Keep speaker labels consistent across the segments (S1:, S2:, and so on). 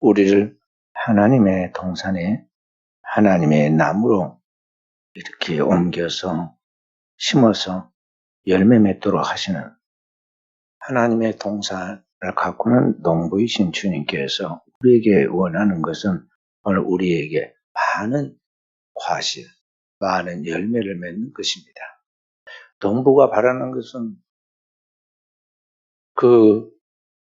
S1: 우리를 하나님의 동산에 하나님의 나무로 이렇게 옮겨서 심어서 열매 맺도록 하시는 하나님의 동산을 가꾸는 농부이신 주님께서 우리에게 원하는 것은 오늘 우리에게 많은 과실, 많은 열매를 맺는 것입니다. 농부가 바라는 것은 그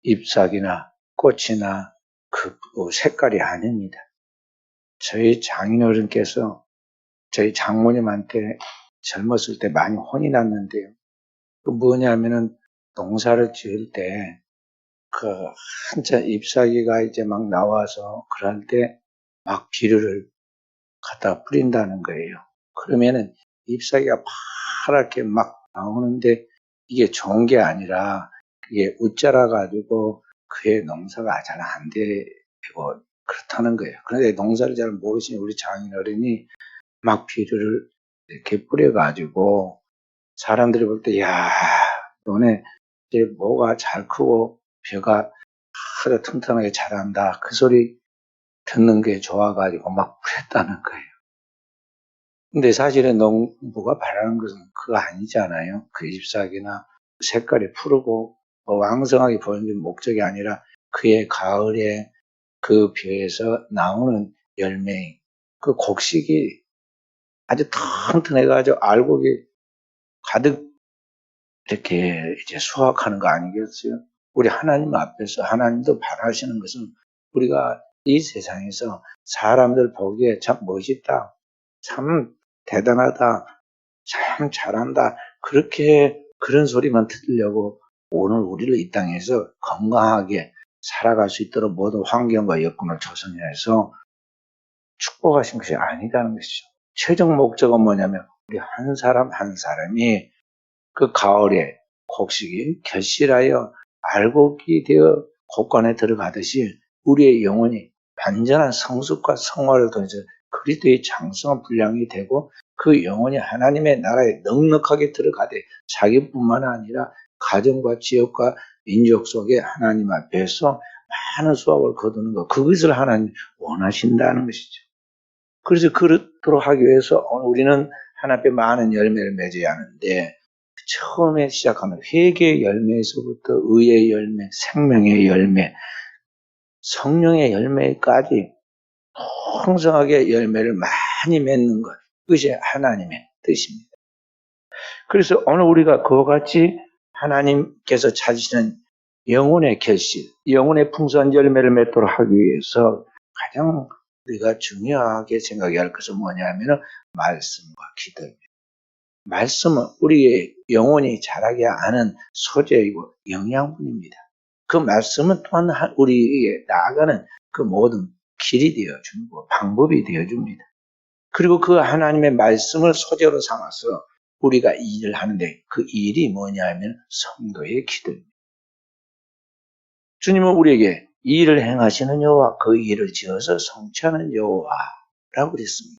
S1: 잎사귀나 꽃이나 그 색깔이 아닙니다. 저희 장인어른께서 저희 장모님한테 젊었을 때 많이 혼이 났는데요. 그 뭐냐면은 농사를 지을 때 그 한참 잎사귀가 이제 막 나와서 그럴 때 막 비료를 갖다 뿌린다는 거예요. 그러면은 잎사귀가 파랗게 막 나오는데 이게 좋은 게 아니라 그게 웃자라 가지고 그의 농사가 잘 안 되고 그렇다는 거예요. 그런데 농사를 잘 모르시는 우리 장인어른이 막 비료를 이렇게 뿌려가지고 사람들이 볼 때, 야, 너네 이제 뭐가 잘 크고 벼가 아주 튼튼하게 자란다. 그 소리 듣는 게 좋아가지고 막 뿌렸다는 거예요. 근데 사실은 농부가 바라는 것은 그거 아니잖아요. 그 잎사귀나 색깔이 푸르고 왕성하게 보이는 목적이 아니라 그의 가을에 그 벼에서 나오는 열매, 그 곡식이 아주 튼튼해가지고 알곡이 가득 이렇게 이제 수확하는 거 아니겠어요? 우리 하나님 앞에서 하나님도 바라시는 것은 우리가 이 세상에서 사람들 보기에 참 멋있다, 참 대단하다, 참 잘한다, 그렇게 그런 소리만 들으려고 오늘 우리를 이 땅에서 건강하게 살아갈 수 있도록 모든 환경과 여건을 조성해서 축복하신 것이 아니라는 것이죠. 최종 목적은 뭐냐면 우리 한 사람 한 사람이 그 가을에 곡식이 결실하여 알곡이 되어 곡간에 들어가듯이 우리의 영혼이 완전한 성숙과 성화를 통해서 그리스도의 장성한 분량이 되고 그 영혼이 하나님의 나라에 넉넉하게 들어가되 자기뿐만 아니라 가정과 지역과 민족 속에 하나님 앞에서 많은 수확을 거두는 것, 그것을 하나님 원하신다는 것이죠. 그래서 그렇도록 하기 위해서 오늘 우리는 하나님 앞에 많은 열매를 맺어야 하는데 처음에 시작하는 회개의 열매에서부터 의의 열매, 생명의 열매, 성령의 열매까지 풍성하게 열매를 많이 맺는 것, 그것이 하나님의 뜻입니다. 그래서 오늘 우리가 그와 같이 하나님께서 찾으시는 영혼의 결실, 영혼의 풍성한 열매를 맺도록 하기 위해서 가장 우리가 중요하게 생각해야 할 것은 뭐냐면 말씀과 기도입니다. 말씀은 우리의 영혼이 자라게 하는 소재이고 영양분입니다. 그 말씀은 또한 우리에게 나아가는 그 모든 길이 되어주고 방법이 되어줍니다. 그리고 그 하나님의 말씀을 소재로 삼아서 우리가 일을 하는데 그 일이 뭐냐 하면 성도의 기도입니다. 주님은 우리에게 이 일을 행하시는 여호와, 그 일을 지어서 성취하는 여호와라고 그랬습니다.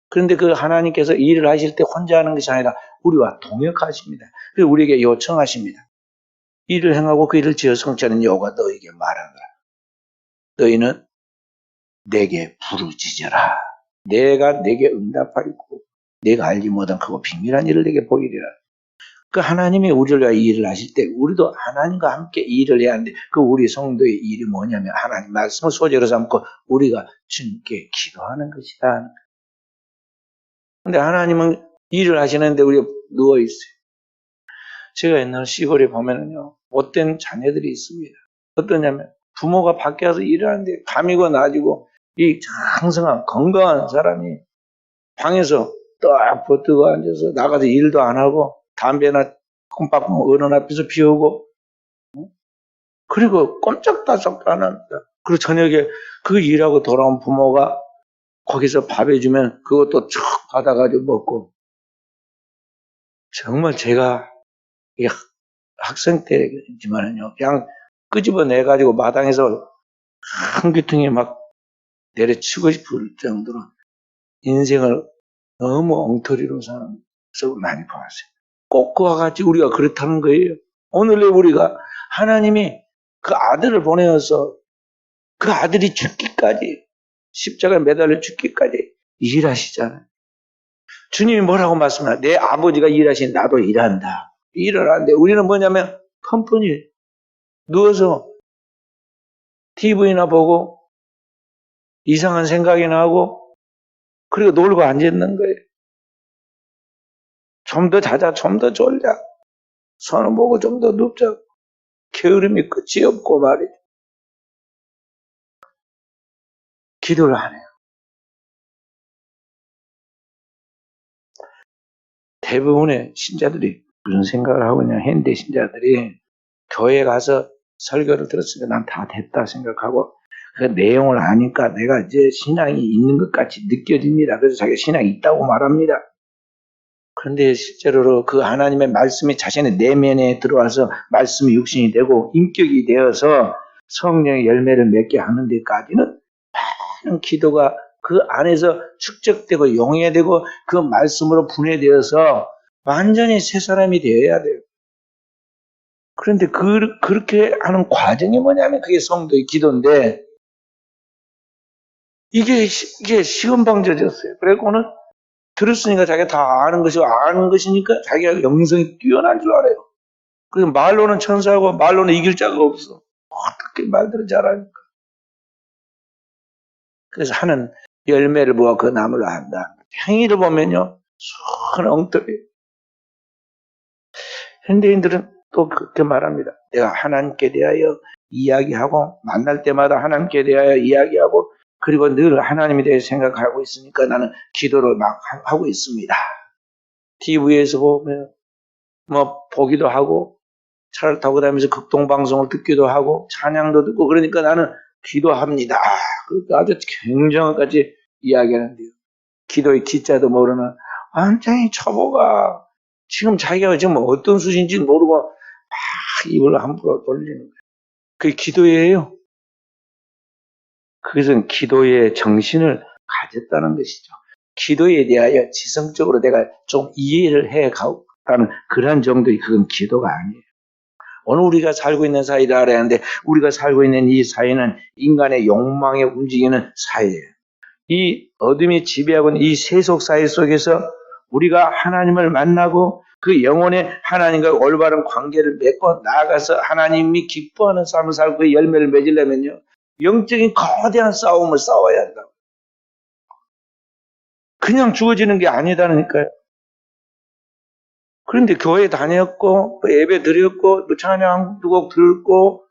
S1: 그런데 그 하나님께서 이 일을 하실 때 혼자 하는 것이 아니라 우리와 동역하십니다. 그리고 우리에게 요청하십니다. 이 일을 행하고 그 일을 지어 성취하는 여호와가 너에게 말하노라. 너희는 내게 부르짖어라. 내가 내게 응답하리고 내가 알지 못한 크고 비밀한 일을 내게 보이리라. 그 하나님이 우리를 위하여 이 일을 하실 때 우리도 하나님과 함께 이 일을 해야 하는데 그 우리 성도의 일이 뭐냐면 하나님 말씀을 소재로 삼고 우리가 주님께 기도하는 것이다. 근데 하나님은 일을 하시는데 우리가 누워있어요. 제가 옛날 시골에 보면은요, 못된 자녀들이 있습니다. 어떠냐면, 부모가 밖에 와서 일을 하는데, 밤이고 낮이고, 이 장성한, 건강한 사람이 방에서 딱 버티고 앉아서 나가서 일도 안 하고, 담배나 콩밥국 어른 앞에서 피우고, 그리고 꼼짝달싹도 안 합니다. 그리고 저녁에 그 일하고 돌아온 부모가 거기서 밥 해주면 그것도 척 받아가지고 먹고, 정말 제가 학생 때지만은요, 그냥 끄집어내가지고 마당에서 한 귀퉁이 막 내려치고 싶을 정도로 인생을 너무 엉터리로 사는 모습을 많이 보았어요. 꼭 그와 같이 우리가 그렇다는 거예요. 오늘의 우리가 하나님이 그 아들을 보내어서 그 아들이 죽기까지, 십자가에 매달려 죽기까지 일하시잖아요. 주님이 뭐라고 말씀하냐? 내 아버지가 일하신 나도 일한다. 일을 하는데 우리는 뭐냐면 펀펀히 누워서 TV나 보고 이상한 생각이나 하고 그리고 놀고 앉아있는 거예요. 좀 더 자자, 좀 더 졸자. 손을 보고 좀 더 눕자. 게으름이 끝이 없고 말이죠. 기도를 안 해요. 대부분의 신자들이 무슨 생각을 하고 있냐, 현대 신자들이 교회 가서 설교를 들었으니까 난 다 됐다 생각하고 그 내용을 아니까 내가 이제 신앙이 있는 것 같이 느껴집니다. 그래서 자기가 신앙이 있다고 말합니다. 그런데 실제로 그 하나님의 말씀이 자신의 내면에 들어와서 말씀이 육신이 되고 인격이 되어서 성령의 열매를 맺게 하는 데까지는 많은 기도가 그 안에서 축적되고 용해되고 그 말씀으로 분해되어서 완전히 새 사람이 되어야 돼요. 그런데 그렇게 하는 과정이 뭐냐면 그게 성도의 기도인데 이게 시험방져졌어요. 그래고는 들었으니까 자기가 다 아는 것이니까 자기가 영성이 뛰어난 줄 알아요. 그래서 말로는 천사하고 말로는 이길 자가 없어. 어떻게 말들을 잘하니까. 그래서 하는 열매를 보아 그 나무를 안다. 행위를 보면요. 순 엉터리. 현대인들은 또 그렇게 말합니다. 내가 하나님께 대하여 이야기하고 만날 때마다 하나님께 대하여 이야기하고 그리고 늘 하나님에 대해 생각하고 있으니까 나는 기도를 막 하고 있습니다. TV에서 보면 뭐 보기도 하고 차를 타고 다니면서 극동방송을 듣기도 하고 찬양도 듣고 그러니까 나는 기도합니다. 그러니까 아주 굉장한까지 이야기하는데요. 기도의 기자도 모르는 완전히 초보가 지금 자기가 지금 어떤 수준인지 모르고 막 입을 함부로 돌리는 거예요. 그게 기도예요. 그것은 기도의 정신을 가졌다는 것이죠. 기도에 대하여 지성적으로 내가 좀 이해를 해가는 그런 정도의 그건 기도가 아니에요. 오늘 우리가 살고 있는 사회를 알아야 하는데 우리가 살고 있는 이 사회는 인간의 욕망에 움직이는 사회예요. 이 어둠이 지배하고 있는 이 세속 사회 속에서 우리가 하나님을 만나고 그 영혼의 하나님과 올바른 관계를 맺고 나아가서 하나님이 기뻐하는 삶을 살고 그 열매를 맺으려면요. 영적인 거대한 싸움을 싸워야 한다고. 그냥 주어지는 게 아니다니까요. 그런데 교회 다녔고 예배 드렸고 찬양 두 곡 듣고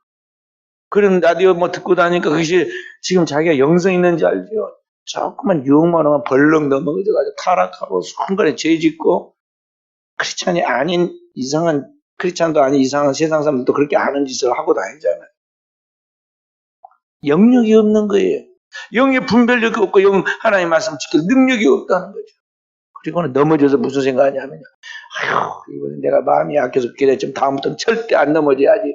S1: 그런 라디오 뭐 듣고 다니까 그것이 지금 자기가 영성 있는지 알죠. 조금만 유혹만 하면 벌렁 넘어져가지고 타락하고 순간에 죄 짓고 크리스찬이 아닌 이상한 크리스찬도 아닌 이상한 세상 사람들도 그렇게 아는 짓을 하고 다니잖아요. 영역이 없는 거예요. 영의 분별력이 없고 영 하나님 말씀 지킬 능력이 없다는 거죠. 그리고는 넘어져서 무슨 생각하냐면요. 아휴, 이번엔 내가 마음이 약해서 그래 좀 다음부터는 절대 안 넘어져야지.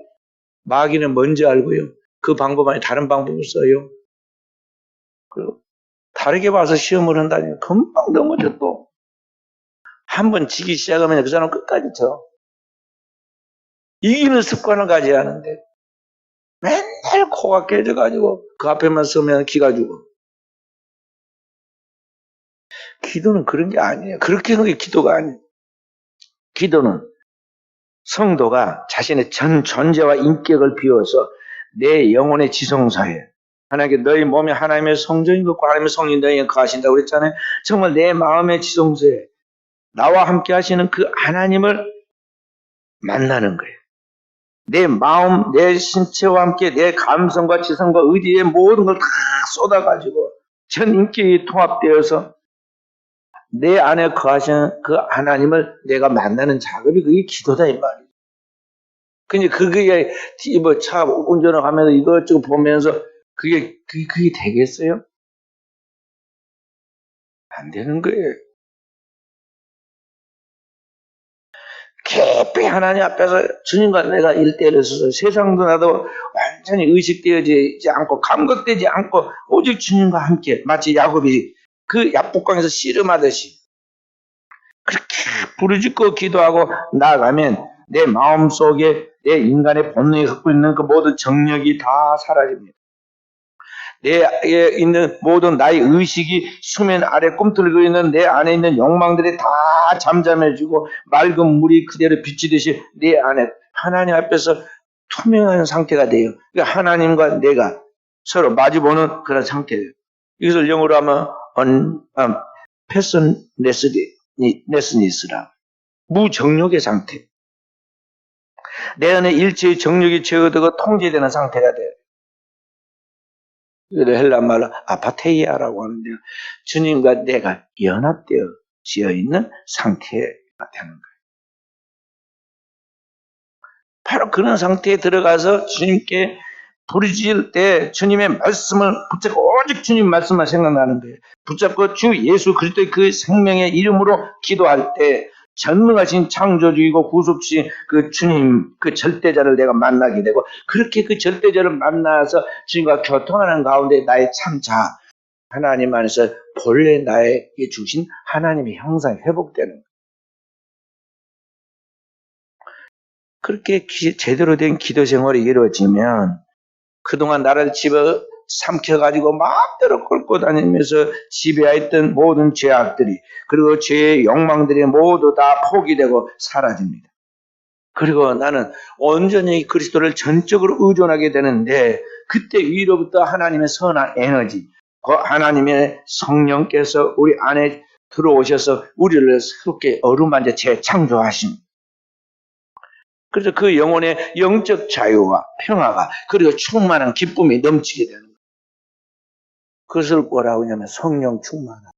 S1: 마귀는 뭔지 알고요. 그 방법 아니 다른 방법을 써요. 그리고 다르게 봐서 시험을 한다니 금방 넘어져 또. 한번 지기 시작하면 그 사람 끝까지 져. 이기는 습관을 가져야 하는데 맨날 코가 깨져가지고 그 앞에만 서면 기가 죽어. 기도는 그런 게 아니에요. 그렇게 하는 게 기도가 아니에요. 기도는 성도가 자신의 전 존재와 인격을 비워서 내 영혼의 지성사에 하나님께 너희 몸이 하나님의 성전인 것과 하나님의 성령 너희에 거하신다고 그랬잖아요. 정말 내 마음의 지성소에 나와 함께 하시는 그 하나님을 만나는 거예요. 내 마음, 내 신체와 함께 내 감성과 지성과 의지의 모든 걸 다 쏟아가지고 전 인격이 통합되어서 내 안에 거하시는 그 하나님을 내가 만나는 작업이 그게 기도다 이 말이에요. 근데 그게 뭐 차 운전을 하면서 이것저것 보면서 그게 되겠어요? 안 되는 거예요. 깊이 하나님 앞에서 주님과 내가 일대를 서서 세상도 나도 완전히 의식되어지지 않고 감각되지 않고 오직 주님과 함께 마치 야곱이 그 야복강에서 씨름하듯이 그렇게 부르짖고 기도하고 나아가면 내 마음속에 내 인간의 본능이 갖고 있는 그 모든 정력이 다 사라집니다. 내에 있는 모든 나의 의식이 수면 아래 꿈틀고 있는 내 안에 있는 욕망들이 다 잠잠해지고 맑은 물이 그대로 비치듯이 내 안에 하나님 앞에서 투명한 상태가 돼요. 그러니까 하나님과 내가 서로 마주보는 그런 상태예요. 이것을 영어로 하면 패션네스니스라 무정욕의 상태. 내 안에 일체의 정욕이 제어되고 통제되는 상태가 돼요. 이걸 헬라 말로 아파테이아라고 하는데요. 주님과 내가 연합되어 있는 상태가 되는 거예요. 바로 그런 상태에 들어가서 주님께 부르짖을 때 주님의 말씀을 붙잡고 오직 주님 말씀만 생각나는 거예요. 붙잡고 주 예수 그리스도의 그 생명의 이름으로 기도할 때 전능하신 창조주이고 구속주인 그 주님, 그 절대자를 내가 만나게 되고 그렇게 그 절대자를 만나서 주님과 교통하는 가운데 나의 참자 하나님 안에서 본래 나에게 주신 하나님의 형상이 회복되는 거예요. 그렇게 제대로 된 기도 생활이 이루어지면 그동안 나를 집어 삼켜가지고 마음대로 끌고 다니면서 지배하였던 모든 죄악들이 그리고 죄의 욕망들이 모두 다 포기되고 사라집니다. 그리고 나는 온전히 그리스도를 전적으로 의존하게 되는데 그때 위로부터 하나님의 선한 에너지, 그 하나님의 성령께서 우리 안에 들어오셔서 우리를 새롭게 어루만져 재창조하십니다. 그래서 그 영혼의 영적 자유와 평화가 그리고 충만한 기쁨이 넘치게 되는 거예요. 그것을 뭐라고 하냐면 성령 충만하다.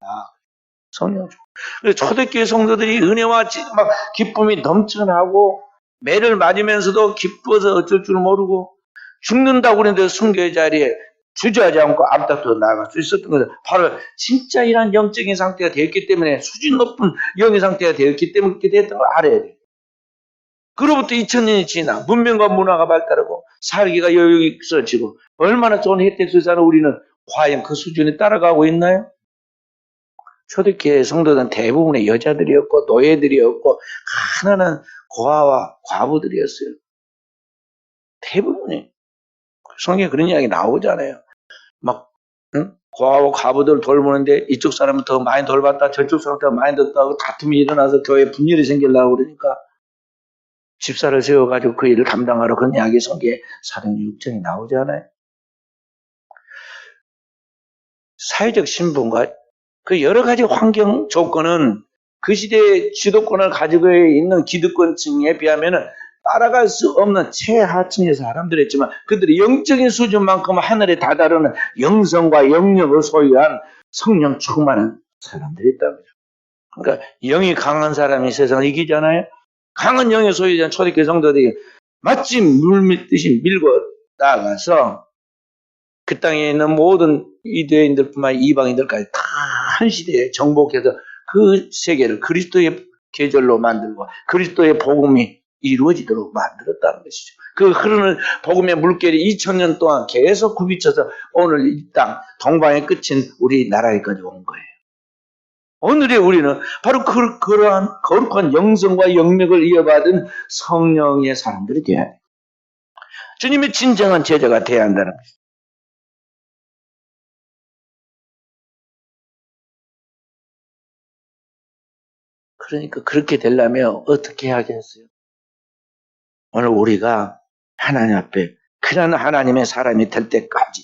S1: 성령 충만. 그래서 초대교회 성도들이 은혜와 막 기쁨이 넘쳐나고 매를 맞으면서도 기뻐서 어쩔 줄 모르고 죽는다고 그랬는데 순교의 자리에 주저하지 않고 앞다투어 나아갈 수 있었던 것은 바로 진짜 이런 영적인 상태가 되었기 때문에 수준 높은 영의 상태가 되었기 때문에 그렇게 됐던 걸 알아야 돼요. 그로부터 2000년이 지나 문명과 문화가 발달하고 살기가 여유 있어지고 얼마나 좋은 혜택을 사는 우리는 과연 그 수준에 따라가고 있나요? 초대교회 성도들은 대부분의 여자들이었고 노예들이었고 가난한 고아와 과부들이었어요. 대부분이. 성경에 그런 이야기 나오잖아요. 막 고아와 과부들 돌보는데 이쪽 사람은 더 많이 돌봤다 저쪽 사람은 더 많이 돌봤다고 다툼이 일어나서 교회에 분열이 생기려고 그러니까 집사를 세워가지고 그 일을 감당하러 그런 이야기 성경에 사도행전 6장이 나오잖아요. 사회적 신분과 그 여러 가지 환경 조건은 그 시대의 지도권을 가지고 있는 기득권층에 비하면 따라갈 수 없는 최하층의 사람들이었지만 그들이 영적인 수준만큼 하늘에 다다르는 영성과 영력을 소유한 성령 충만한 사람들이 있다는 거죠. 그러니까 영이 강한 사람이 세상을 이기잖아요. 강한 영의 소유자는 초대교회 성도들이 마치 물 밀듯이 밀고 나아가서 그 땅에 있는 모든 유대인들뿐만 아니라 이방인들까지 다 한 시대에 정복해서 그 세계를 그리스도의 계절로 만들고 그리스도의 복음이 이루어지도록 만들었다는 것이죠. 그 흐르는 복음의 물결이 2000년 동안 계속 굽이쳐서 오늘 이 땅 동방의 끝인 우리나라에까지 온 거예요. 오늘의 우리는 바로 그러한 거룩한 영성과 영력을 이어받은 성령의 사람들이 되어야 해요. 주님의 진정한 제자가 되어야 한다는 것이죠. 그러니까 그렇게 되려면 어떻게 하겠어요? 오늘 우리가 하나님 앞에 그런 하나님의 사람이 될 때까지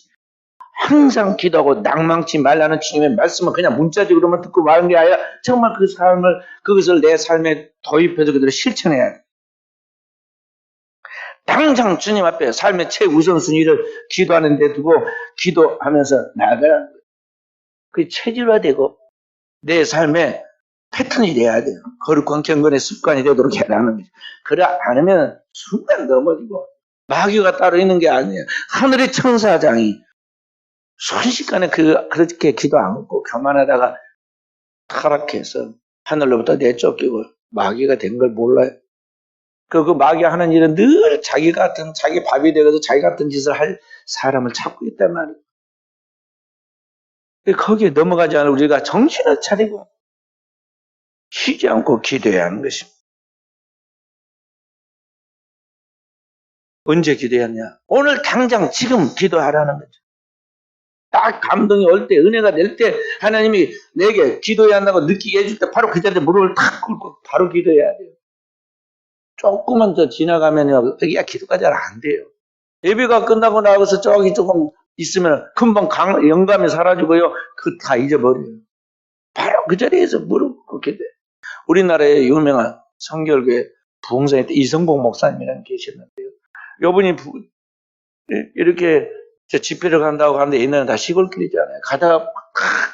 S1: 항상 기도하고 낭망치 말라는 주님의 말씀을 그냥 문자적으로만 듣고 마는 게 아니라 정말 그 삶을 그것을 내 삶에 도입해서 그대로 실천해야 돼. 당장 주님 앞에 삶의 최우선순위를 기도하는 데 두고 기도하면서 나아가라는 거예요. 그게 체질화되고 내 삶의 패턴이 돼야 돼요. 거룩한 경건의 습관이 되도록 해라는 거죠. 그래 않으면 순간 넘어지고 마귀가 따로 있는 게 아니에요. 하늘의 천사장이 순식간에 그렇게 기도 안 하고 교만하다가 타락해서 하늘로부터 내쫓기고 마귀가 된 걸 몰라요. 그 마귀 하는 일은 늘 자기 밥이 되어서 자기 같은 짓을 할 사람을 찾고 있단 말이에요. 거기에 넘어가지 않아 우리가 정신을 차리고 쉬지 않고 기도해야 하는 것입니다. 언제 기도했냐? 오늘 당장 지금 기도하라는 거죠. 딱 감동이 올 때, 은혜가 될 때, 하나님이 내게 기도해야 한다고 느끼게 해줄 때, 바로 그 자리에 무릎을 탁 꿇고 바로 기도해야 돼요. 조금만 더 지나가면요, 야, 기도가 잘 안 돼요. 예배가 끝나고 나와서 저기 조금 있으면 금방 영감이 사라지고요, 그 다 잊어버려요. 바로 그 자리에서 무릎 꿇게 돼요. 우리나라의 유명한 성결교회 부흥사에 이성복 목사님이라는 계셨는데요. 이분이 이렇게 집회를 간다고 하는데 옛날에는 다 시골길이잖아요. 가다가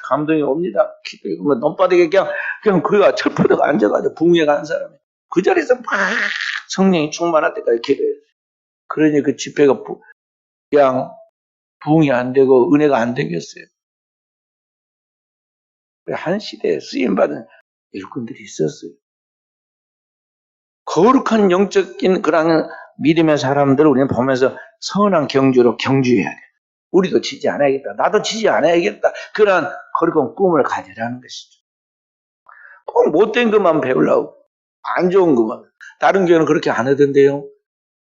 S1: 감동이 옵니다. 기도하고 논바닥에 그냥 그가 철푸덕 앉아가지고 부흥회 가는 사람이 그 자리에서 막 성령이 충만할 때까지 기도해요. 그러니 그 집회가 그냥 부흥이 안 되고 은혜가 안 되겠어요. 한 시대에 쓰임받은 일꾼들이 있었어요. 거룩한 영적인 그런 믿음의 사람들을 우리는 보면서 선한 경주로 경주해야 돼. 우리도 지지 않아야겠다. 나도 지지 않아야겠다. 그런 거룩한 꿈을 가지라는 것이죠. 꼭 못된 것만 배우려고. 안 좋은 것만. 다른 교회는 그렇게 안 하던데요.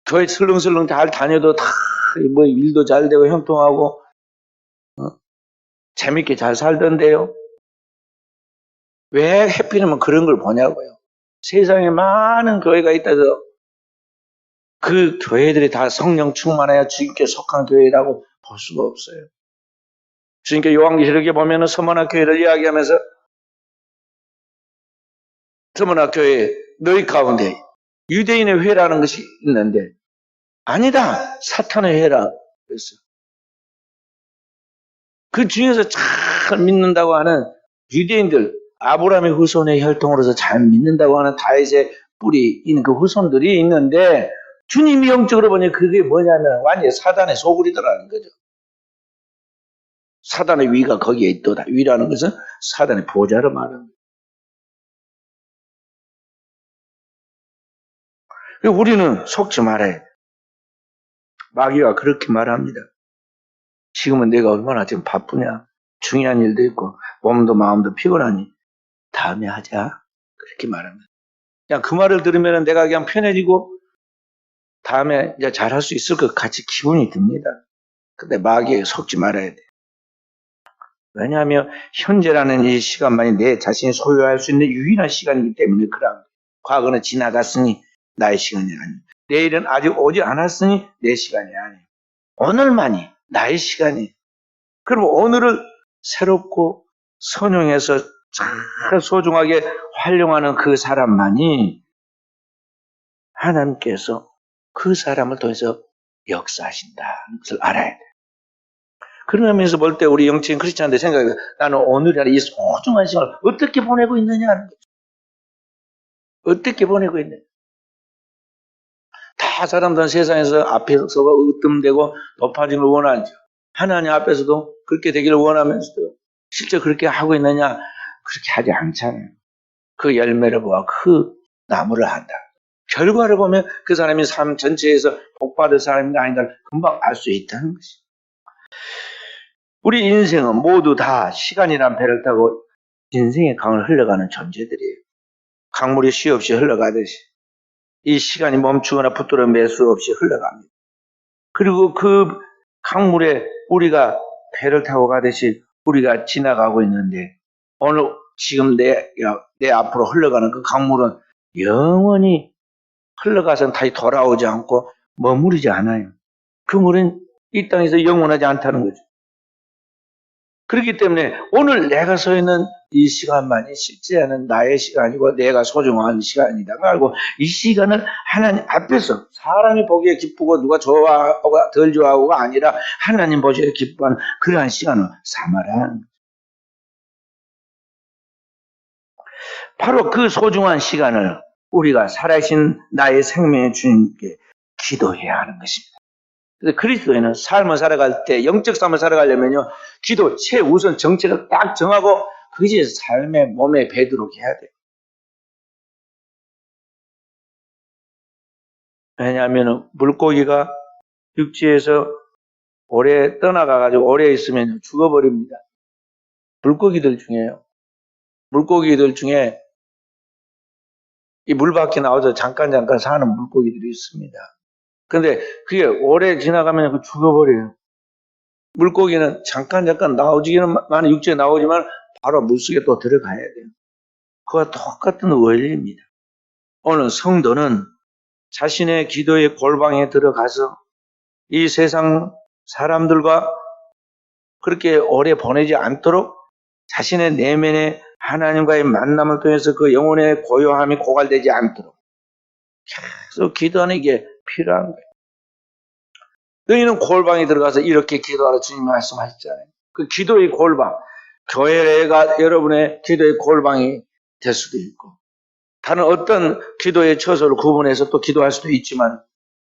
S1: 교회 슬렁슬렁 잘 다녀도 다 뭐 일도 잘 되고 형통하고 재밌게 잘 살던데요. 왜 해피하면 그런 걸 보냐고요. 세상에 많은 교회가 있다서 그 교회들이 다 성령 충만하여 주님께 속한 교회라고 볼 수가 없어요. 주님께 요한계시록에 보면은 서머나 교회를 이야기하면서 서머나 교회 너희 가운데 유대인의 회라는 것이 있는데 아니다. 사탄의 회라 그랬어요. 그 중에서 잘 믿는다고 하는 유대인들 아브라함의 후손의 혈통으로서 잘 믿는다고 하는 다윗의 뿌리 있는 그 후손들이 있는데 주님이 영적으로 보니 그게 뭐냐면 완전히 사단의 소굴이더라는 거죠. 사단의 위가 거기에 있도다. 위라는 것은 사단의 보좌를 말합니다. 우리는 속지 말아야 돼. 마귀가 그렇게 말합니다. 지금은 내가 얼마나 지금 바쁘냐. 중요한 일도 있고 몸도 마음도 피곤하니 다음에 하자. 그렇게 말합니다. 그냥 그 말을 들으면 내가 그냥 편해지고 다음에 이제 잘할 수 있을 것 같이 기분이 듭니다. 근데 마귀에 속지 말아야 돼. 왜냐하면 현재라는 이 시간만이 내 자신이 소유할 수 있는 유일한 시간이기 때문에 그런 과거는 지나갔으니 나의 시간이 아니에요. 내일은 아직 오지 않았으니 내 시간이 아니에요. 오늘만이 나의 시간이에요. 그럼 오늘을 새롭고 선용해서 잘 소중하게 활용하는 그 사람만이 하나님께서 그 사람을 통해서 역사하신다는 것을 알아야 돼요. 그러면서 볼 때 우리 영적인 크리스찬들 생각해 나는 오늘이라는 이 소중한 시간을 어떻게 보내고 있느냐는 거죠. 어떻게 보내고 있느냐. 다 사람들은 세상에서 앞에서가 으뜸되고 높아짐을 원하죠. 하나님 앞에서도 그렇게 되기를 원하면서도 실제 그렇게 하고 있느냐? 그렇게 하지 않잖아요. 그 열매를 보아 그 나무를 한다. 결과를 보면 그 사람이 삶 전체에서 복받을 사람인가 아닌가를 금방 알 수 있다는 것이죠. 우리 인생은 모두 다 시간이란 배를 타고 인생의 강을 흘러가는 존재들이에요. 강물이 쉼 없이 흘러가듯이 이 시간이 멈추거나 붙들어 맬 수 없이 흘러갑니다. 그리고 그 강물에 우리가 배를 타고 가듯이 우리가 지나가고 있는데 오늘 지금 내 앞으로 흘러가는 그 강물은 영원히 흘러가서는 다시 돌아오지 않고 머무르지 않아요. 그 물은 이 땅에서 영원하지 않다는 거죠. 그렇기 때문에 오늘 내가 서 있는 이 시간만이 실제는 나의 시간이고 내가 소중한 시간이라고 알고 이 시간을 하나님 앞에서 사람이 보기에 기쁘고 누가 좋아하고 덜 좋아하고가 아니라 하나님 보시기에 기뻐하는 그러한 시간을 삼아라. 바로 그 소중한 시간을 우리가 살아계신 나의 생명의 주님께 기도해야 하는 것입니다. 그래서 그리스도인은 삶을 살아갈 때 영적 삶을 살아가려면요 기도 최우선 정체를 딱 정하고 그것이 삶의 몸에 배도록 해야 돼요. 왜냐하면 물고기가 육지에서 오래 떠나가가지고 오래 있으면 죽어버립니다. 물고기들 중에 이 물 밖에 나와서 잠깐 사는 물고기들이 있습니다. 근데 그게 오래 지나가면 죽어버려요. 물고기는 잠깐 나오지는 많은 육지에 나오지만 바로 물속에 또 들어가야 돼요. 그와 똑같은 원리입니다. 오늘 성도는 자신의 기도의 골방에 들어가서 이 세상 사람들과 그렇게 오래 보내지 않도록 자신의 내면의 하나님과의 만남을 통해서 그 영혼의 고요함이 고갈되지 않도록 계속 기도하는 게 필요한 거예요. 너희는 골방에 들어가서 이렇게 기도하라 주님이 말씀하셨잖아요. 그 기도의 골방, 교회가 여러분의 기도의 골방이 될 수도 있고 다른 어떤 기도의 처소를 구분해서 또 기도할 수도 있지만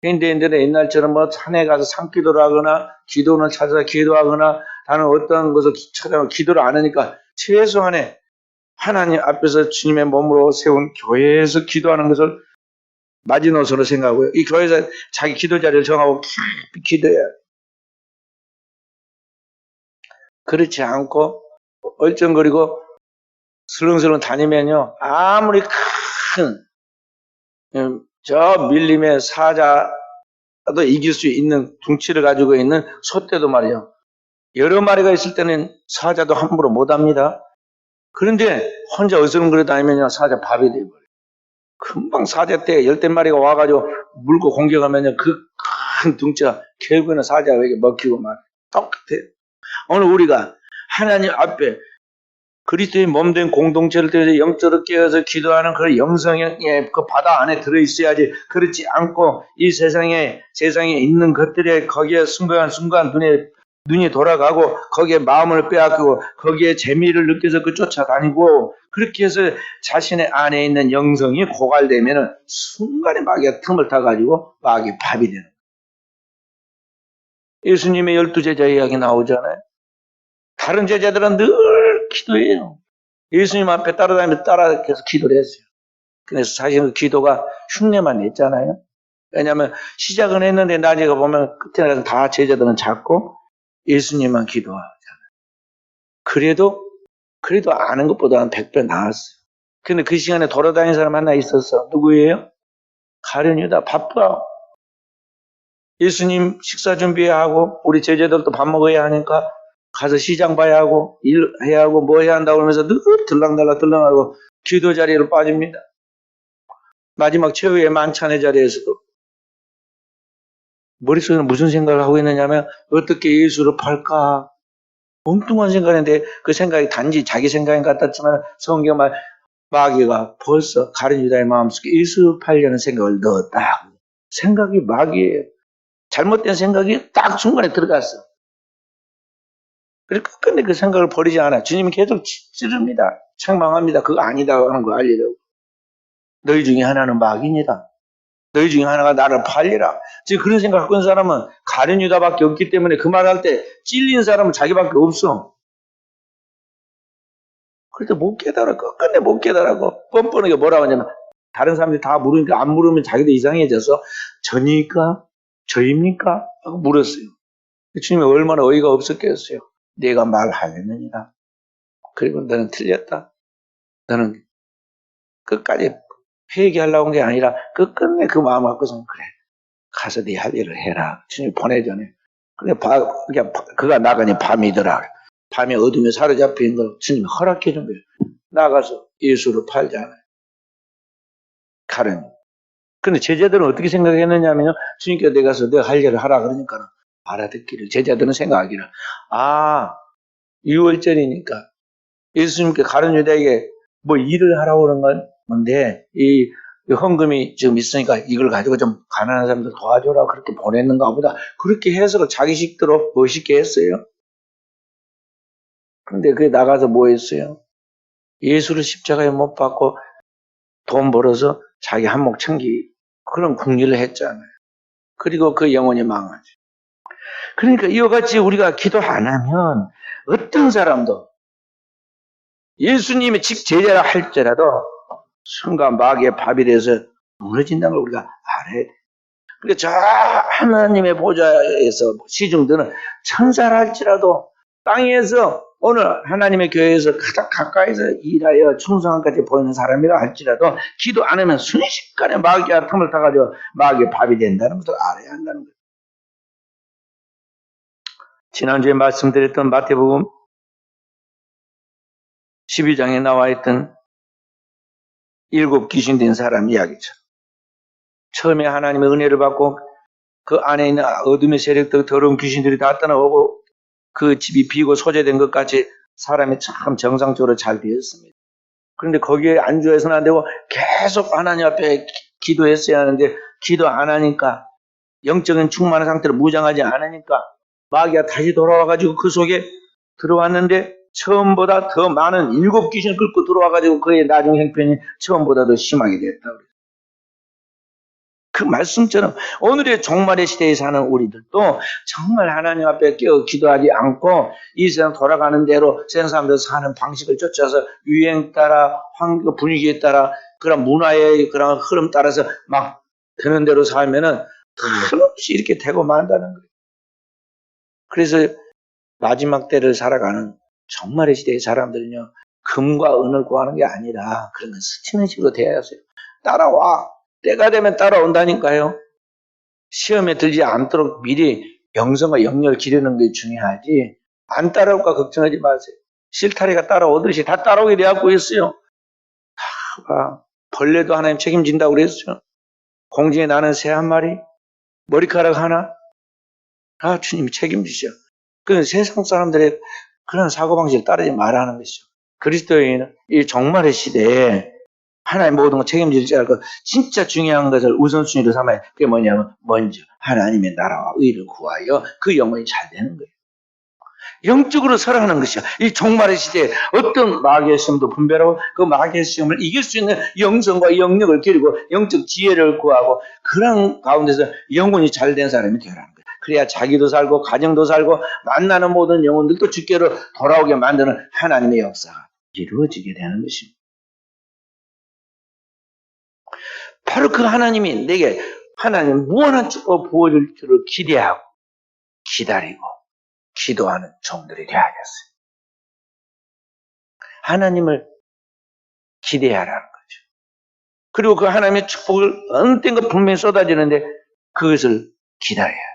S1: 현대인들은 옛날처럼 뭐 산에 가서 산기도를 하거나 기도원을 찾아서 기도하거나 다른 어떤 것을 찾아서 기도를 안 하니까 최소한의 하나님 앞에서 주님의 몸으로 세운 교회에서 기도하는 것을 마지노선으로 생각하고요. 이 교회에서 자기 기도 자리를 정하고 깊이 기도해야 해요. 그렇지 않고 얼쩡거리고 슬렁슬렁 다니면요. 아무리 큰 저 밀림의 사자도 이길 수 있는 둥치를 가지고 있는 소떼도 말이요. 여러 마리가 있을 때는 사자도 함부로 못합니다. 그런데 혼자 어슬렁거려 다니면요. 사자 밥이 되어버려요. 금방 사자 때 10마리가 와가지고 물고 공격하면요. 그 큰 둥치가 결국에는 사자에게 먹히고 말 똑같아요. 오늘 우리가 하나님 앞에 그리스도의 몸된 공동체를 통해서 영적으로 깨어서 기도하는 그 영성의 그 바다 안에 들어있어야지. 그렇지 않고 이 세상에 있는 것들에 거기에 순간 눈이 돌아가고 거기에 마음을 빼앗기고 거기에 재미를 느껴서 그 쫓아다니고 그렇게 해서 자신의 안에 있는 영성이 고갈되면은 순간에 마귀가 틈을 타가지고 마귀 밥이 되는 거예요. 예수님의 12제자 이야기 나오잖아요. 다른 제자들은 늘 기도해요. 예수님 앞에 따라다니면서 따라 계속 기도를 했어요. 그래서 사실 그 기도가 흉내만 냈잖아요. 왜냐하면 시작은 했는데 나중에 보면 끝에 가서 다 제자들은 작고 예수님만 기도하잖아요. 그래도 아는 것보다는 100배 나았어요. 근데 그 시간에 돌아다니는 사람 하나 있었어. 누구예요? 가룟 유다. 바빠. 예수님 식사 준비해야 하고 우리 제자들도 밥 먹어야 하니까 가서 시장 봐야 하고 일해야 하고 뭐 해야 한다고 하면서 늘 들랑달랑하고 기도 자리로 빠집니다. 마지막 최후의 만찬의 자리에서도 머릿속에는 무슨 생각을 하고 있느냐면 어떻게 예수를 팔까? 엉뚱한 생각인데 그 생각이 단지 자기 생각인 것 같았지만 성경 말 마귀가 벌써 가룟 유다의 마음속에 예수 팔려는 생각을 넣었다. 생각이 마귀예요. 잘못된 생각이 딱 순간에 들어갔어. 그리고 끝끝내 그 생각을 버리지 않아. 주님이 계속 찌릅니다. 책망합니다. 그거 아니다 하는 거 알리려고. 너희 중에 하나는 마귀니다. 너희 중에 하나가 나를 팔리라. 지금 그런 생각 갖고 있는 사람은 가룟 유다밖에 없기 때문에 그 말할 때 찔린 사람은 자기밖에 없어. 그래도 못 깨달아. 끝끝내 못 깨달아고 뻔뻔하게 뭐라고 하냐면 다른 사람들이 다 물으니까 안 물으면 자기도 이상해져서 저니까? 저입니까? 하고 물었어요. 주님이 얼마나 어이가 없었겠어요. 내가 말하였느니라. 그리고 너는 틀렸다. 너는 끝까지 회개하려고 한 게 아니라 끝끝내 그 마음 갖고서 그래. 가서 네 할 일을 해라. 주님이 보내줘네. 근데 그가 나가니 밤이더라. 밤에 어둠에 사로잡힌 걸 주님이 허락해 준 거예요. 나가서 예수를 팔잖아요. 가르니. 근데 제자들은 어떻게 생각했느냐면요. 주님께서 내가서 내가 할 일을 하라 그러니까 알아듣기를. 제자들은 생각하기를. 아, 6월절이니까 예수님께 가룟 유다에게 뭐 일을 하라고 그런 건데 이 헌금이 지금 있으니까 이걸 가지고 좀 가난한 사람들 도와줘라 그렇게 보냈는가 보다. 그렇게 해석을 자기식대로 멋있게 했어요. 근데 그게 나가서 뭐 했어요? 예수를 십자가에 못 박고 돈 벌어서 자기 한몫 챙기 그런 궁리를 했잖아요. 그리고 그 영혼이 망하죠. 그러니까 이와 같이 우리가 기도 안 하면 어떤 사람도 예수님의 직제자라 할지라도 순간 마귀의 밥이 돼서 무너진다는 걸 우리가 알아야 돼. 그러니까 저 하나님의 보좌에서 시중드는 천사라 할지라도 땅에서 오늘 하나님의 교회에서 가장 가까이서 일하여 충성함까지 보이는 사람이라 할지라도 기도 안 하면 순식간에 마귀가 틈을 타가지고 마귀의 밥이 된다는 것을 알아야 한다는 거예요. 지난주에 말씀드렸던 마태복음 12장에 나와 있던 7 귀신된 사람 이야기죠. 처음에 하나님의 은혜를 받고 그 안에 있는 어둠의 세력들, 더러운 귀신들이 다 떠나오고 그 집이 비고 소재된 것 같이 사람이 참 정상적으로 잘 되었습니다. 그런데 거기에 안주해서는 안 되고 계속 하나님 앞에 기도했어야 하는데 기도 안 하니까, 영적인 충만한 상태로 무장하지 않으니까 마귀가 다시 돌아와가지고 그 속에 들어왔는데 처음보다 더 많은 7 귀신을 끌고 들어와가지고 그의 나중 형편이 처음보다 더 심하게 됐다고 그래요. 그 말씀처럼 오늘의 종말의 시대에 사는 우리들도 정말 하나님 앞에 깨어 기도하지 않고 이 세상 돌아가는 대로 세상 사람들 사는 방식을 쫓아서 유행 따라 환경 분위기에 따라 그런 문화의 그런 흐름 따라서 막 되는 대로 살면은 한없이 이렇게 되고 만다는 거예요. 그래서 마지막 때를 살아가는 종말의 시대의 사람들은요, 금과 은을 구하는 게 아니라 그런 건 스치는 식으로 돼야 해요. 따라와. 때가 되면 따라온다니까요. 시험에 들지 않도록 미리 영성과 영역을 기르는 게 중요하지, 안 따라올까 걱정하지 마세요. 실타래가 따라오듯이 다 따라오게 되어갖고 있어요. 벌레도 하나님 책임진다고 그랬어요. 공중에 나는 새 한 마리, 머리카락 하나, 다 주님이 책임지셔. 그 세상 사람들의 그런 사고방식을 따르지 말라는 것이죠. 그리스도인은 이 종말의 시대에 하나님 모든 걸 책임질 줄 알고 진짜 중요한 것을 우선순위로 삼아야. 그게 뭐냐면 먼저 하나님의 나라와 의를 구하여 그 영혼이 잘 되는 거예요. 영적으로 살아가는 것이야. 이 종말의 시대에 어떤 마귀의 시험도 분별하고 그 마귀의 시험을 이길 수 있는 영성과 영력을 기르고 영적 지혜를 구하고 그런 가운데서 영혼이 잘 된 사람이 되라는 거예요. 그래야 자기도 살고 가정도 살고 만나는 모든 영혼들도 주께로 돌아오게 만드는 하나님의 역사가 이루어지게 되는 것입니다. 바로 그 하나님이 내게 하나님 무한한 축복 부어줄 줄을 기대하고 기다리고 기도하는 종들이 되어야겠어요. 하나님을 기대하라는 거죠. 그리고 그 하나님의 축복을 어느 때인가 분명히 쏟아지는데 그것을 기다려야 돼요.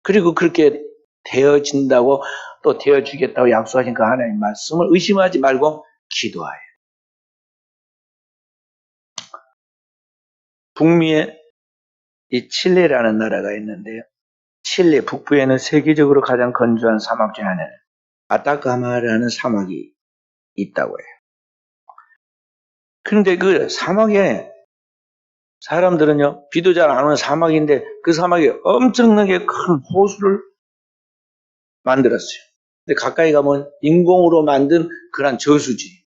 S1: 그리고 그렇게 되어진다고 또 되어주겠다고 약속하신 그 하나님의 말씀을 의심하지 말고 기도해요. 북미에 이 칠레라는 나라가 있는데요. 칠레 북부에는 세계적으로 가장 건조한 사막 중 하나는 아타카마라는 사막이 있다고 해요. 그런데 그 사막에 사람들은요, 비도 잘 안 오는 사막인데 그 사막에 엄청나게 큰 호수를 만들었어요. 근데 가까이 가면 인공으로 만든 그런 저수지.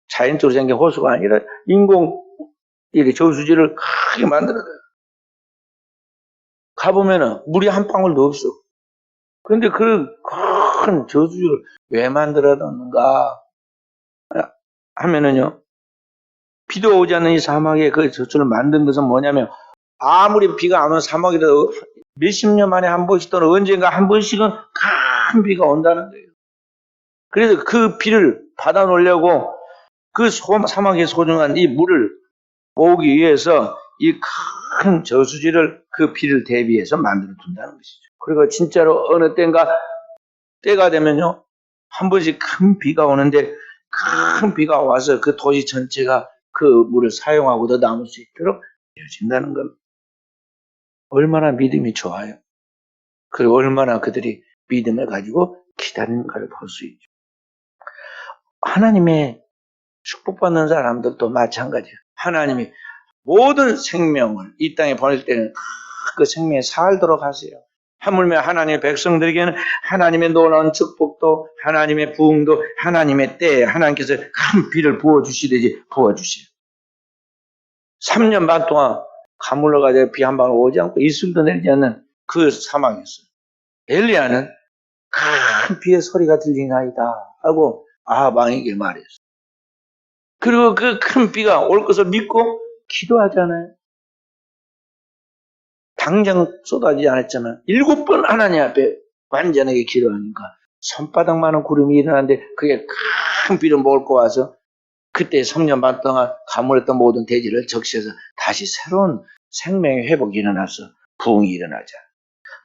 S1: 자연적으로 생긴 호수가 아니라 인공 이렇게 저수지를 크게 만들어요. 가보면은 물이 한 방울도 없어. 그런데 그 큰 저수지를 왜 만들어놨는가 하면은요, 비도 오지 않는 이 사막에 그 저수지를 만든 것은 뭐냐면, 아무리 비가 안 오는 사막이라도 몇십 년 만에 한 번씩 또는 언젠가 한 번씩은 큰 비가 온다는 거예요. 그래서 그 비를 받아 놓으려고 그 사막의 소중한 이 물을 모으기 위해서 이 큰 저수지를 그 비를 대비해서 만들어 둔다는 것이죠. 그리고 진짜로 어느 때가 되면요, 한 번씩 큰 비가 오는데 큰 비가 와서 그 도시 전체가 그 물을 사용하고도 남을 수 있도록 되어진다는 겁니다. 얼마나 믿음이 좋아요. 그리고 얼마나 그들이 믿음을 가지고 기다리는가를 볼 수 있죠. 하나님의 축복받는 사람들도 마찬가지예요. 하나님이 모든 생명을 이 땅에 보낼 때는 그 생명에 살도록 하세요. 하물며 하나님의 백성들에게는 하나님의 놀라운 축복도 하나님의 부흥도 하나님의 때에 하나님께서 큰 비를 부어주시듯이 부어주세요. 3년 반 동안 가물러가지고 비 한 방울 오지 않고 이슬도 내리지 않는 그 사막이었어요. 엘리야는 큰 비의 소리가 들리나이다 하고 아합왕에게 말했어요. 그리고 그 큰 비가 올 것을 믿고 기도하잖아요. 당장 쏟아지지 않았지만 7번 하나님 앞에 완전하게 기도하니까 손바닥만한 구름이 일어나는데 그게 큰 비를 몰고 와서 그때 3년 반 동안 가물었던 모든 대지를 적셔서 다시 새로운 생명의 회복이 일어나서 부흥이 일어나자.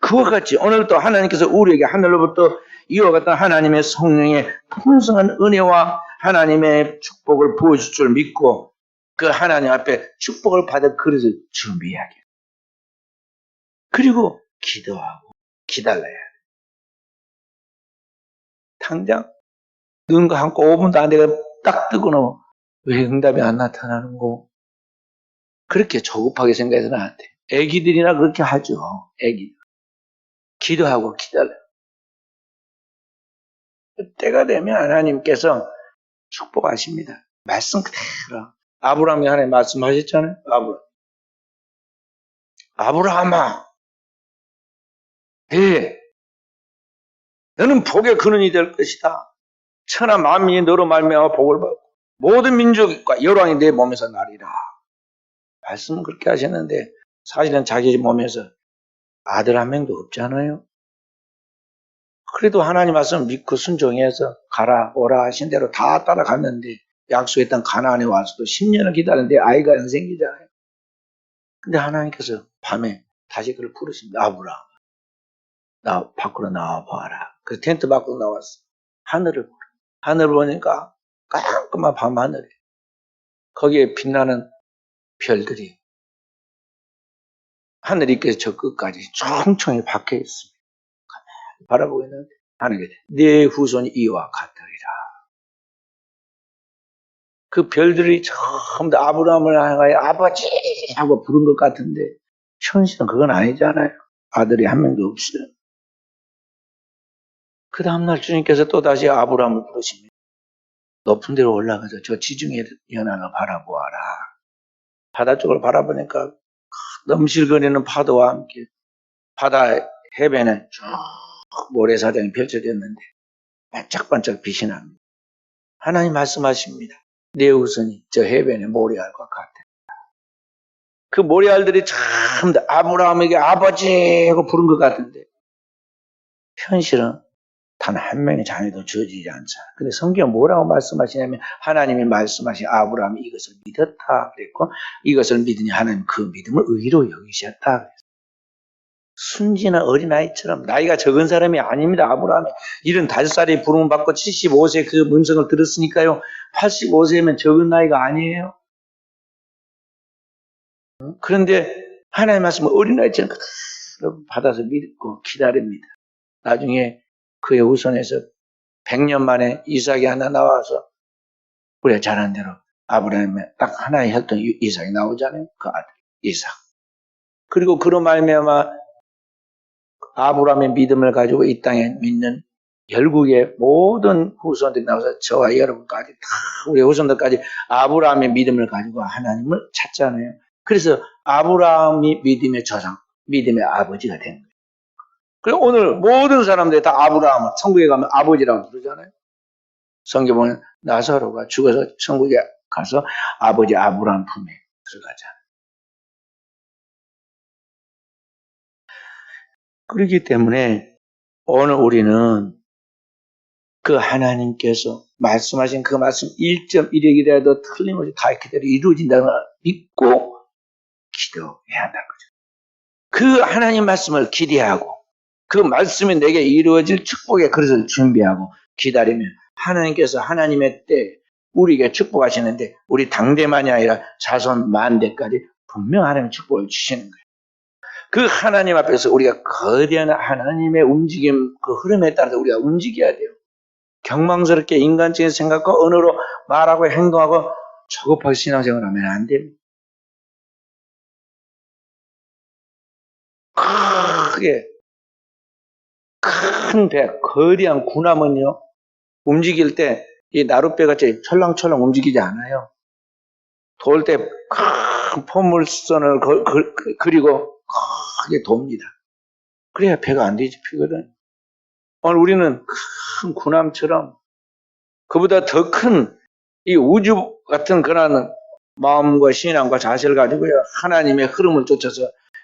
S1: 그와 같이 오늘도 하나님께서 우리에게 하늘로부터 이와 같은 하나님의 성령의 풍성한 은혜와 하나님의 축복을 부어줄 줄 믿고 그 하나님 앞에 축복을 받을 그릇을 준비하게. 그리고 기도하고 기다려야 돼. 당장 눈 감고 5분도 안 되게 딱 뜨고는 왜 응답이 안 나타나는 거? 그렇게 조급하게 생각해서는 안 돼. 애기들이나 그렇게 하죠. 애기들. 기도하고 기다려. 때가 되면 하나님께서 축복하십니다. 말씀 그대로. 아브라함이 하나님 말씀하셨잖아요. 아브라함아, 너는 복의 근원이 될 것이다. 천하 만민이 너로 말미암아 복을 받고 모든 민족과 열왕이 내 몸에서 나리라. 말씀은 그렇게 하셨는데 사실은 자기 몸에서 아들 한 명도 없잖아요. 그래도 하나님 말씀 믿고 순종해서 가라 오라 하신 대로 다 따라갔는데 약속했던 가나안에 와서도 10년을 기다렸는데 아이가 안 생기잖아요. 근데 하나님께서 밤에 다시 그를 부르십니다. 아브라함, 나 밖으로 나와봐라. 그래서 텐트 밖으로 나왔어. 하늘을 보니까 깜깜한 밤하늘에 거기에 빛나는 별들이 하늘 이께서 저 끝까지 총총히 박혀 있습니다. 바라보고 있는데 하나님께서 네 후손이 이와 같으리라. 그 별들이 전부 다 아브라함을 향하여 아버지 하고 부른 것 같은데 현실은 그건 아니잖아요. 아들이 한 명도 없어요. 그 다음날 주님께서 또다시 아브라함을 부르십니다. 높은 데로 올라가서 저 지중해 연안을 바라보아라. 바다 쪽을 바라보니까 넘실거리는 파도와 함께 바다 해변에 쭉 모래사장이 펼쳐졌는데 반짝반짝 빛이 납니다. 하나님 말씀하십니다. 내 후손이 저 해변의 모래알과 같다. 그 모래알들이 참 아브라함에게 아버지 하고 부른 것 같은데 현실은 단 한 명의 자녀도 주어지지 않자. 근데 성경은 뭐라고 말씀하시냐면 하나님이 말씀하신 아브라함이 이것을 믿었다 그랬고 이것을 믿으니 하나님 그 믿음을 의로 여기셨다 그랬어요. 순진한 어린아이처럼 나이가 적은 사람이 아닙니다. 아브라함이 75살에 부름을 받고 75세 그 문성을 들었으니까요. 85세면 적은 나이가 아니에요. 그런데 하나님의 말씀을 어린아이처럼 받아서 믿고 기다립니다. 나중에 그의 후손에서 100년 만에 이삭이 하나 나와서 우리가 잘 아는 대로 아브라함의 딱 하나의 혈통 이삭이 나오잖아요. 그 아들 이삭. 그리고 그로 말미암아 아브라함의 믿음을 가지고 이 땅에 믿는 열국의 모든 후손들이 나와서 저와 여러분까지 다 우리 후손들까지 아브라함의 믿음을 가지고 하나님을 찾잖아요. 그래서 아브라함이 믿음의 조상, 믿음의 아버지가 된 거예요. 그리고 오늘 모든 사람들이 다 아브라함을 천국에 가면 아버지라고 부르잖아요. 성경 보면 나사로가 죽어서 천국에 가서 아버지 아브라함 품에 들어가잖아요. 그렇기 때문에 오늘 우리는 그 하나님께서 말씀하신 그 말씀 1.1억이라도 틀림없이 다 그대로 이루어진다는 걸 믿고 기도해야 한다는 거죠. 그 하나님 말씀을 기대하고 그 말씀이 내게 이루어질 축복의 그릇을 준비하고 기다리면 하나님께서 하나님의 때 우리에게 축복하시는데 우리 당대만이 아니라 자손 만대까지 분명 하나님의 축복을 주시는 거예요. 그 하나님 앞에서 우리가 거대한 하나님의 움직임 그 흐름에 따라서 우리가 움직여야 돼요. 경망스럽게 인간적인 생각과 언어로 말하고 행동하고 조급하게 신앙생활을 하면 안 됩니다. 크게 큰 배, 거대한 군함은요 움직일 때 이 나룻배같이 철랑철랑 움직이지 않아요. 돌 때 큰 포물선을 그리고 크게 돕니다. 그래야 배가 안 뒤집히거든. 오늘 우리는 큰 군함처럼 그보다 더 큰 이 우주 같은 그런 마음과 신앙과 자세를 가지고요 하나님의 흐름을 쫓아서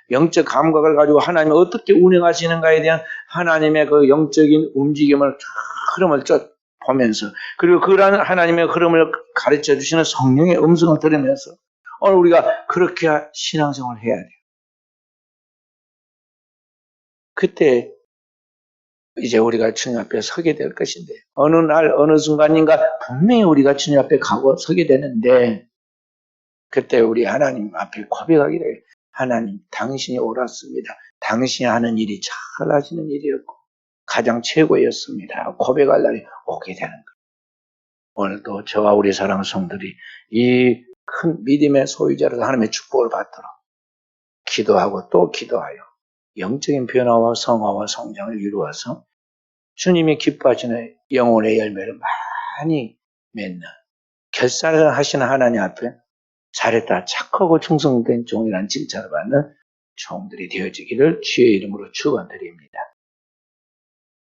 S1: 영적 감각을 가지고 하나님이 어떻게 운영하시는가에 대한 하나님의 그 영적인 움직임을 흐름을 보면서 그리고 그러한 하나님의 흐름을 가르쳐 주시는 성령의 음성을 들으면서 오늘 우리가 그렇게 신앙생활을 해야 돼요. 그때 이제 우리가 주님 앞에 서게 될 것인데, 어느 날 어느 순간인가 분명히 우리가 주님 앞에 가고 서게 되는데, 그때 우리 하나님 앞에 고백하기를, 하나님 당신이 옳았습니다. 당신이 하는 일이 잘 하시는 일이었고 가장 최고였습니다. 고백할 날이 오게 되는 거예요. 오늘도 저와 우리 사랑하는 성들이 이 큰 믿음의 소유자로서 하나님의 축복을 받도록 기도하고 또 기도하여 영적인 변화와 성화와 성장을 이루어서 주님이 기뻐하시는 영혼의 열매를 많이 맺는, 결산을 하시는 하나님 앞에 잘했다, 착하고 충성된 종이라는 칭찬을 받는 종들이 되어지기를 주의 이름으로 축원드립니다.